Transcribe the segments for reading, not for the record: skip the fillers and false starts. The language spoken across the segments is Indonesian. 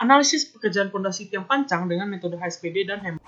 Analisis pekerjaan pondasi tiang pancang dengan metode HSPD dan HEMMER.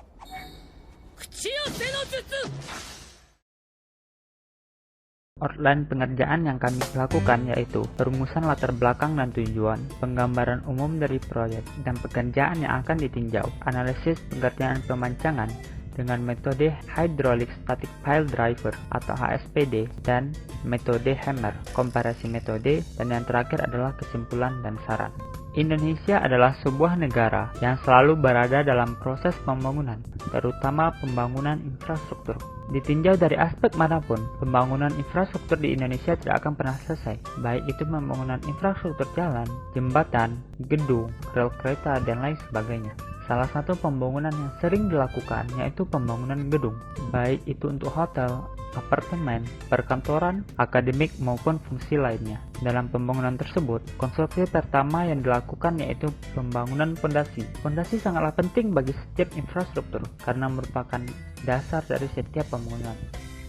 Outline pengerjaan yang kami lakukan yaitu perumusan latar belakang dan tujuan, penggambaran umum dari proyek, dan pekerjaan yang akan ditinjau, analisis pengerjaan pemancangan dengan metode Hydraulic Static Pile Driver atau HSPD, dan metode HEMMER, komparasi metode, dan yang terakhir adalah kesimpulan dan saran. Indonesia adalah sebuah negara yang selalu berada dalam proses pembangunan, terutama pembangunan infrastruktur. Ditinjau dari aspek manapun, pembangunan infrastruktur di Indonesia tidak akan pernah selesai, baik itu pembangunan infrastruktur jalan, jembatan, gedung, rel kereta, dan lain sebagainya. Salah satu pembangunan yang sering dilakukan yaitu pembangunan gedung, baik itu untuk hotel, apartemen, perkantoran, akademik maupun fungsi lainnya. Dalam pembangunan tersebut, konstruksi pertama yang dilakukan yaitu pembangunan pondasi. Pondasi sangatlah penting bagi setiap infrastruktur karena merupakan dasar dari setiap pembangunan.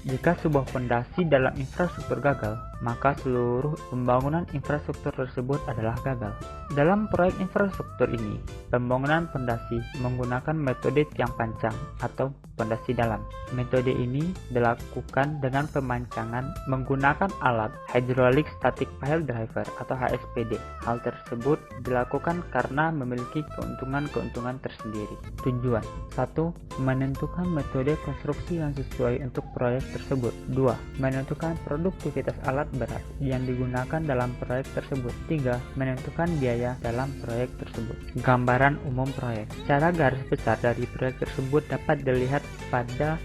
Jika sebuah pondasi dalam infrastruktur gagal, maka seluruh pembangunan infrastruktur tersebut adalah gagal. Dalam proyek infrastruktur ini, pembangunan pondasi menggunakan metode tiang pancang atau pondasi dalam. Metode ini dilakukan dengan pemancangan menggunakan alat Hydraulic Static Pile Driver atau HSPD. Hal tersebut dilakukan karena memiliki keuntungan-keuntungan tersendiri. Tujuan: 1. Menentukan metode konstruksi yang sesuai untuk proyek tersebut. 2. Menentukan produktivitas alat berat yang digunakan dalam proyek tersebut. 3. Menentukan biaya dalam proyek tersebut. Gambaran umum proyek. Secara garis besar dari proyek tersebut dapat dilihat pada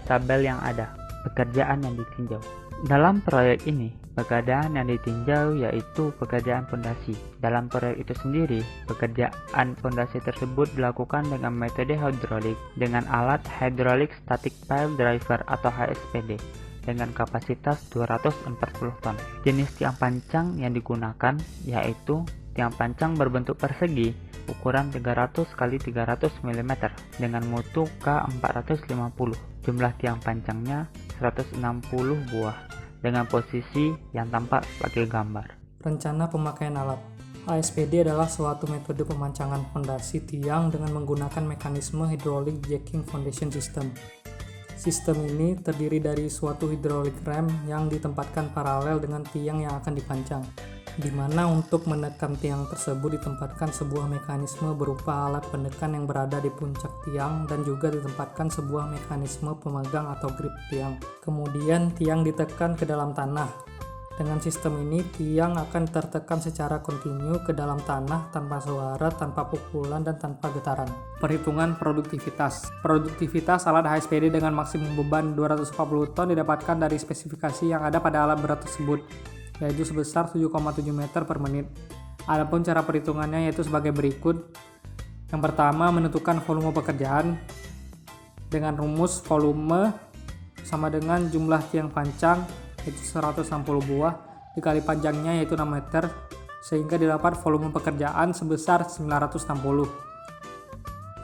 tabel yang ada. Pekerjaan yang ditinjau. Dalam proyek ini, pekerjaan yang ditinjau yaitu pekerjaan pondasi. Dalam proyek itu sendiri, pekerjaan pondasi tersebut dilakukan dengan metode hidrolik dengan alat Hydraulic Static Pile Driver atau HSPD dengan kapasitas 240 ton. Jenis tiang pancang yang digunakan yaitu tiang pancang berbentuk persegi ukuran 300 x 300 mm dengan mutu K450. Jumlah tiang pancangnya 160 buah dengan posisi yang tampak sebagai gambar. Rencana pemakaian alat. HSPD adalah suatu metode pemancangan fondasi tiang dengan menggunakan mekanisme Hydraulic Jacking Foundation System. Sistem ini terdiri dari suatu hydraulic ram yang ditempatkan paralel dengan tiang yang akan dipancang, di mana untuk menekan tiang tersebut ditempatkan sebuah mekanisme berupa alat penekan yang berada di puncak tiang dan juga ditempatkan sebuah mekanisme pemegang atau grip tiang. Kemudian tiang ditekan ke dalam tanah. Dengan sistem ini, tiang akan tertekan secara kontinu ke dalam tanah tanpa suara, tanpa pukulan, dan tanpa getaran. Perhitungan produktivitas. Produktivitas alat HSPD dengan maksimum beban 240 ton didapatkan dari spesifikasi yang ada pada alat berat tersebut, yaitu sebesar 7,7 meter per menit. Adapun cara perhitungannya yaitu sebagai berikut. Yang pertama, menentukan volume pekerjaan dengan rumus volume sama dengan jumlah tiang pancang yaitu 160 buah dikali panjangnya yaitu 6 meter sehingga didapat volume pekerjaan sebesar 960.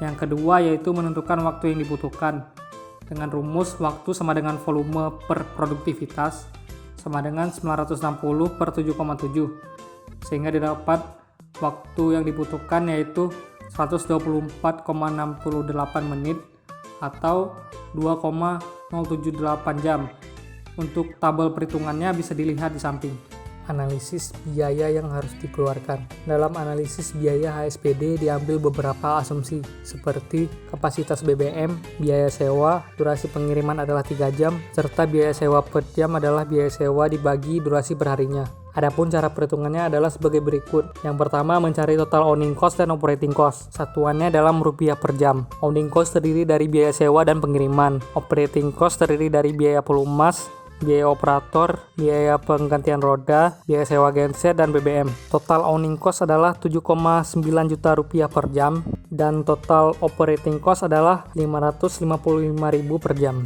Yang kedua yaitu menentukan waktu yang dibutuhkan dengan rumus waktu sama dengan volume per produktivitas sama dengan 960 per 7,7 sehingga didapat waktu yang dibutuhkan yaitu 124,68 menit atau 2,078 jam. Untuk tabel perhitungannya bisa dilihat di samping. Analisis biaya yang harus dikeluarkan. Dalam analisis biaya HSPD diambil beberapa asumsi seperti kapasitas BBM, biaya sewa, durasi pengiriman adalah 3 jam, serta biaya sewa per jam adalah biaya sewa dibagi durasi perharinya. Adapun cara perhitungannya adalah sebagai berikut. Yang pertama, mencari total owning cost dan operating cost. Satuannya dalam rupiah per jam. Owning cost terdiri dari biaya sewa dan pengiriman. Operating cost terdiri dari biaya pelumas, biaya operator, biaya penggantian roda, biaya sewa genset, dan BBM. Total owning cost adalah 7,9 juta rupiah per jam dan total operating cost adalah 555.000 per jam.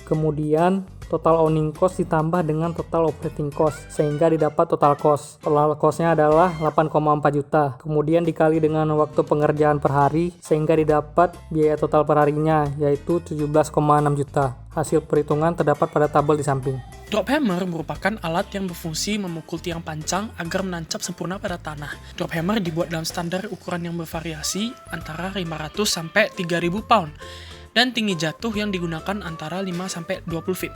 Kemudian total owning cost ditambah dengan total operating cost sehingga didapat total cost. Total cost-nya adalah 8,4 juta. Kemudian dikali dengan waktu pengerjaan per hari sehingga didapat biaya total per harinya yaitu 17,6 juta. Hasil perhitungan terdapat pada tabel di samping. Drop hammer merupakan alat yang berfungsi memukul tiang pancang agar menancap sempurna pada tanah. Drop hammer dibuat dalam standar ukuran yang bervariasi antara 500 sampai 3000 pound dan tinggi jatuh yang digunakan antara 5 sampai 20 feet.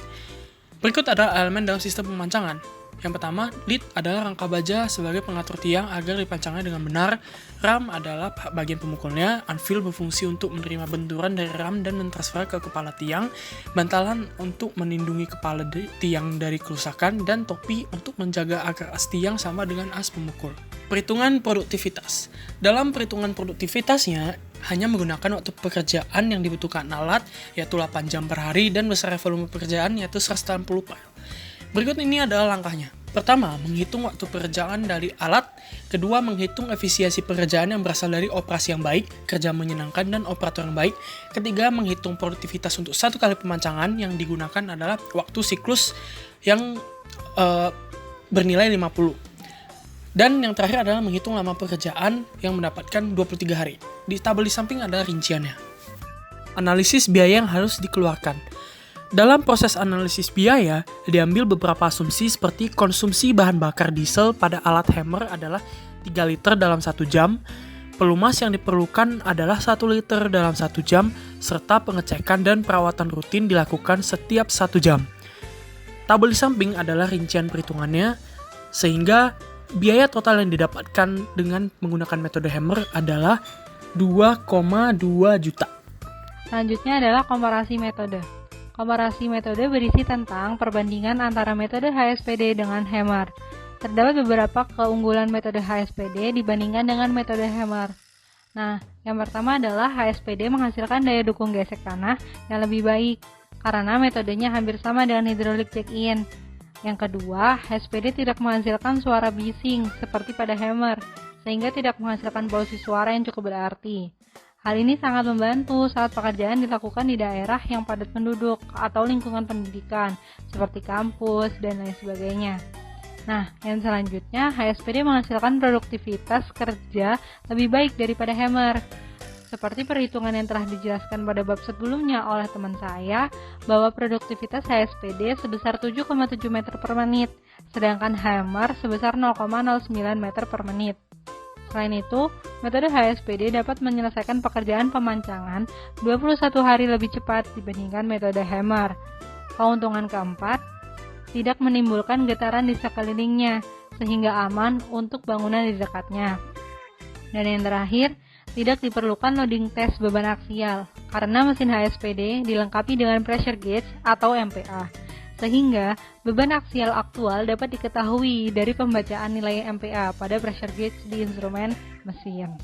Berikut adalah elemen dalam sistem pemancangan. Yang pertama, lead adalah rangka baja sebagai pengatur tiang agar dipancangnya dengan benar. Ram adalah bagian pemukulnya. Anvil berfungsi untuk menerima benturan dari ram dan mentransfer ke kepala tiang. Bantalan untuk melindungi kepala tiang dari kerusakan. Dan topi untuk menjaga agar as tiang sama dengan as pemukul. Perhitungan produktivitas. Dalam perhitungan produktivitasnya, hanya menggunakan waktu pekerjaan yang dibutuhkan alat, yaitu 8 jam per hari, dan besar volume pekerjaan, yaitu 180 file. Berikut ini adalah langkahnya. Pertama, menghitung waktu pekerjaan dari alat. Kedua, menghitung efisiensi pekerjaan yang berasal dari operasi yang baik, kerja menyenangkan, dan operator yang baik. Ketiga, menghitung produktivitas untuk satu kali pemancangan yang digunakan adalah waktu siklus yang bernilai 50. Dan yang terakhir adalah menghitung lama pekerjaan yang mendapatkan 23 hari. Di tabel di samping ada rinciannya. Analisis biaya yang harus dikeluarkan. Dalam proses analisis biaya, diambil beberapa asumsi seperti konsumsi bahan bakar diesel pada alat hammer adalah 3 liter dalam 1 jam, pelumas yang diperlukan adalah 1 liter dalam 1 jam, serta pengecekan dan perawatan rutin dilakukan setiap 1 jam. Tabel di samping adalah rincian perhitungannya, sehingga biaya total yang didapatkan dengan menggunakan metode hammer adalah 2,2 juta. Selanjutnya adalah komparasi metode. Komparasi metode berisi tentang perbandingan antara metode HSPD dengan hammer. Terdapat beberapa keunggulan metode HSPD dibandingkan dengan metode hammer. Nah, yang pertama adalah HSPD menghasilkan daya dukung gesek tanah yang lebih baik, karena metodenya hampir sama dengan hydraulic check-in. Yang kedua, HSPD tidak menghasilkan suara bising seperti pada hammer, sehingga tidak menghasilkan polusi suara yang cukup berarti. Hal ini sangat membantu saat pekerjaan dilakukan di daerah yang padat penduduk atau lingkungan pendidikan, seperti kampus dan lain sebagainya. Nah, yang selanjutnya, HSPD menghasilkan produktivitas kerja lebih baik daripada hammer. Seperti perhitungan yang telah dijelaskan pada bab sebelumnya oleh teman saya, bahwa produktivitas HSPD sebesar 7,7 meter per menit, sedangkan hammer sebesar 0,09 meter per menit. Selain itu, metode HSPD dapat menyelesaikan pekerjaan pemancangan 21 hari lebih cepat dibandingkan metode hammer. Keuntungan keempat, tidak menimbulkan getaran di sekelilingnya, sehingga aman untuk bangunan di dekatnya. Dan yang terakhir, tidak diperlukan loading test beban aksial, karena mesin HSPD dilengkapi dengan pressure gauge atau MPa. Sehingga beban aksial aktual dapat diketahui dari pembacaan nilai MPa pada pressure gauge di instrumen mesin.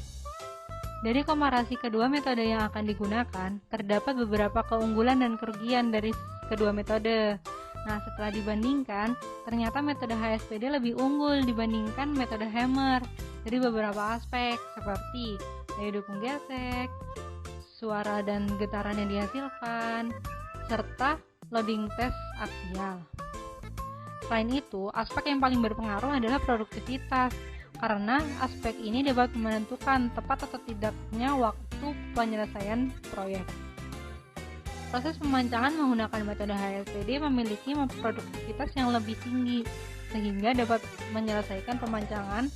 Dari komparasi kedua metode yang akan digunakan, terdapat beberapa keunggulan dan kerugian dari kedua metode. Nah, setelah dibandingkan, ternyata metode HSPD lebih unggul dibandingkan metode hammer dari beberapa aspek seperti daya dukung gesek, suara dan getaran yang dihasilkan, serta loading test aksial. Selain itu, aspek yang paling berpengaruh adalah produktivitas, karena aspek ini dapat menentukan tepat atau tidaknya waktu penyelesaian proyek. Proses pemancangan menggunakan metode HSPD memiliki produktivitas yang lebih tinggi, sehingga dapat menyelesaikan pemancangan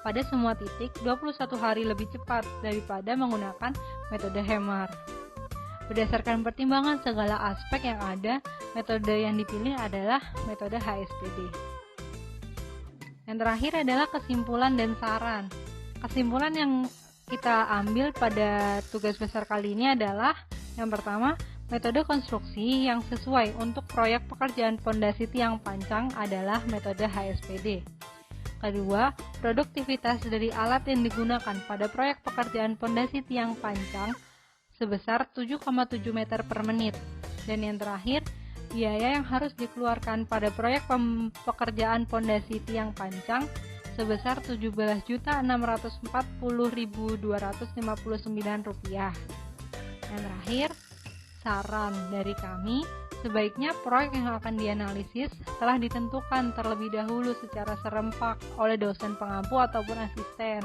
pada semua titik 21 hari lebih cepat daripada menggunakan metode hammer. Berdasarkan pertimbangan segala aspek yang ada, metode yang dipilih adalah metode HSPD. Yang terakhir adalah kesimpulan dan saran. Kesimpulan yang kita ambil pada tugas besar kali ini adalah yang pertama, metode konstruksi yang sesuai untuk proyek pekerjaan pondasi tiang pancang adalah metode HSPD. Kedua, produktivitas dari alat yang digunakan pada proyek pekerjaan pondasi tiang pancang sebesar 7,7 meter per menit. Dan yang terakhir, biaya yang harus dikeluarkan pada proyek pekerjaan pondasi tiang pancang sebesar Rp17.640.259. Yang terakhir, saran dari kami, Sebaiknya proyek yang akan dianalisis telah ditentukan terlebih dahulu secara serempak oleh dosen pengampu ataupun asisten,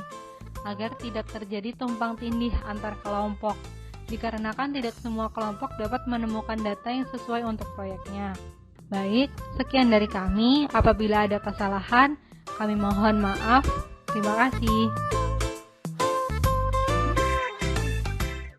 agar tidak terjadi tumpang tindih antar kelompok, dikarenakan tidak semua kelompok dapat menemukan data yang sesuai untuk proyeknya. Baik, sekian dari kami. Apabila ada kesalahan, kami mohon maaf. Terima kasih.